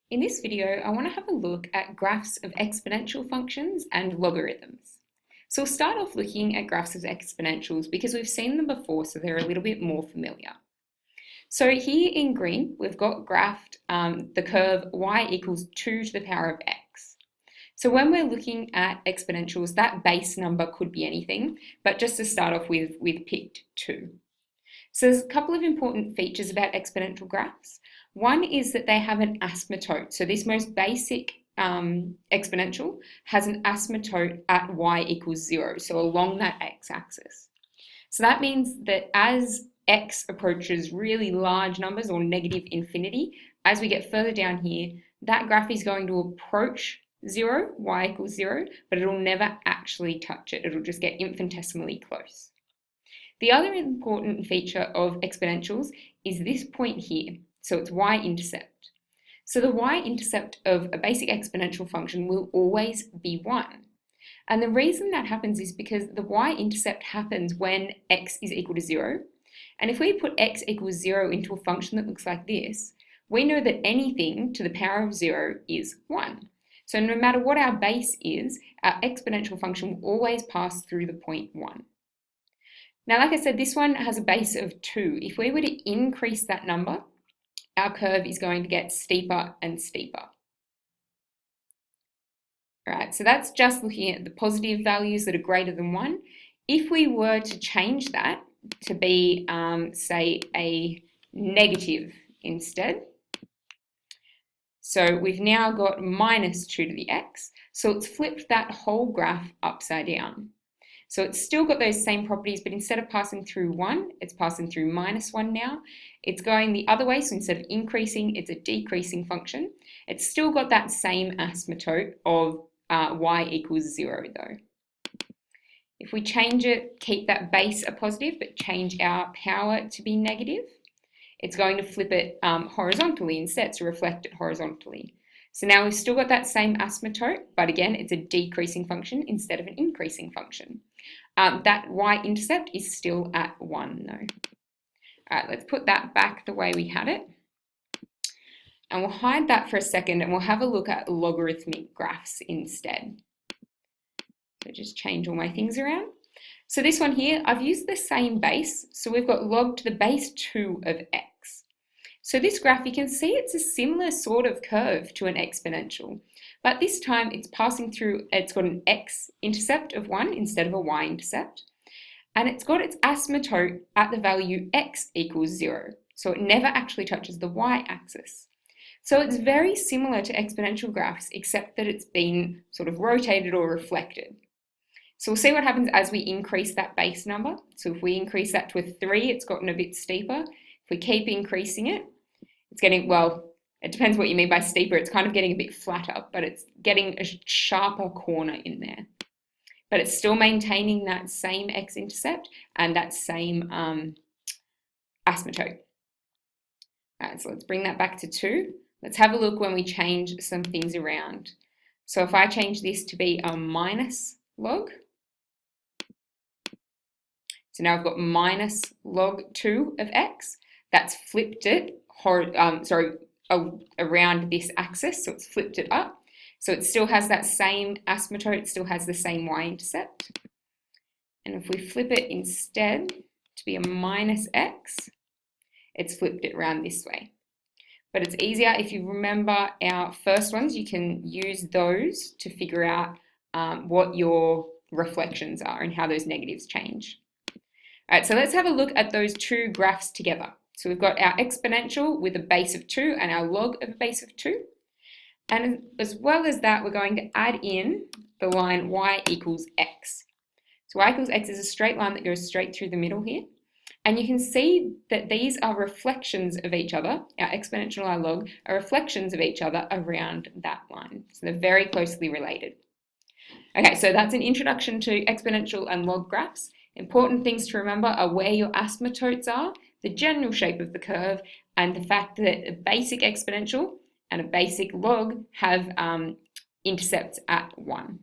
In this video, I want to have a look at graphs of exponential functions and logarithms. So we'll start off looking at graphs of exponentials because we've seen them before, so they're a little bit more familiar. So here in green, we've got graphed the curve y equals 2 to the power of x. So when we're looking at exponentials, that base number could be anything, but just to start off with, we've picked 2. So there's a couple of important features about exponential graphs. One is that they have an asymptote. So this most basic exponential has an asymptote at y equals 0, so along that x-axis. So that means that as x approaches really large numbers or negative infinity, as we get further down here, that graph is going to approach 0, y equals 0, but it'll never actually touch it. It'll just get infinitesimally close. The other important feature of exponentials is this point here. So it's Y-intercept. So the Y-intercept of a basic exponential function will always be 1. And the reason that happens is because the Y-intercept happens when x is equal to 0. And if we put x equals 0 into a function that looks like this, we know that anything to the power of 0 is 1. So no matter what our base is, our exponential function will always pass through the point 1. Now, like I said, this one has a base of 2. If we were to increase that number, our curve is going to get steeper and steeper. All right, so that's just looking at the positive values that are greater than 1. If we were to change that to be, say, a negative instead, so we've now got minus 2 to the x, so it's flipped that whole graph upside down. So it's still got those same properties, but instead of passing through 1, it's passing through minus 1 now. It's going the other way, so instead of increasing, it's a decreasing function. It's still got that same asymptote of y equals 0 though. If we change it, keep that base a positive, but change our power to be negative, it's going to flip it horizontally instead, to reflect it horizontally. So now we've still got that same asymptote, but again, it's a decreasing function instead of an increasing function. That y-intercept is still at 1 though. All right, let's put that back the way we had it. And we'll hide that for a second and we'll have a look at logarithmic graphs instead. So just change all my things around. So this one here, I've used the same base. So we've got log to the base 2 of x. So this graph, you can see it's a similar sort of curve to an exponential, but this time it's passing through, it's got an x-intercept of 1 instead of a y-intercept, and it's got its asymptote at the value x equals 0, so it never actually touches the y-axis. So it's very similar to exponential graphs, except that it's been sort of rotated or reflected. So we'll see what happens as we increase that base number. So if we increase that to a 3, it's gotten a bit steeper. If we keep increasing it, it's getting, well, it depends what you mean by steeper. It's kind of getting a bit flatter, but it's getting a sharper corner in there. But it's still maintaining that same x-intercept and that same asymptote. All right, so let's bring that back to 2. Let's have a look when we change some things around. So if I change this to be a minus log, so now I've got minus log 2 of x. That's flipped it around this axis, so it's flipped it up. So it still has that same asymptote, it still has the same y-intercept. And if we flip it instead to be a minus x, it's flipped it around this way. But it's easier if you remember our first ones, you can use those to figure out what your reflections are and how those negatives change. All right, so let's have a look at those two graphs together. So we've got our exponential with a base of 2 and our log of a base of 2. And as well as that, we're going to add in the line y equals x. So y equals x is a straight line that goes straight through the middle here. And you can see that these are reflections of each other. Our exponential and our log are reflections of each other around that line. So they're very closely related. Okay, so that's an introduction to exponential and log graphs. Important things to remember are where your asymptotes are, the general shape of the curve, and the fact that a basic exponential and a basic log have intercepts at 1.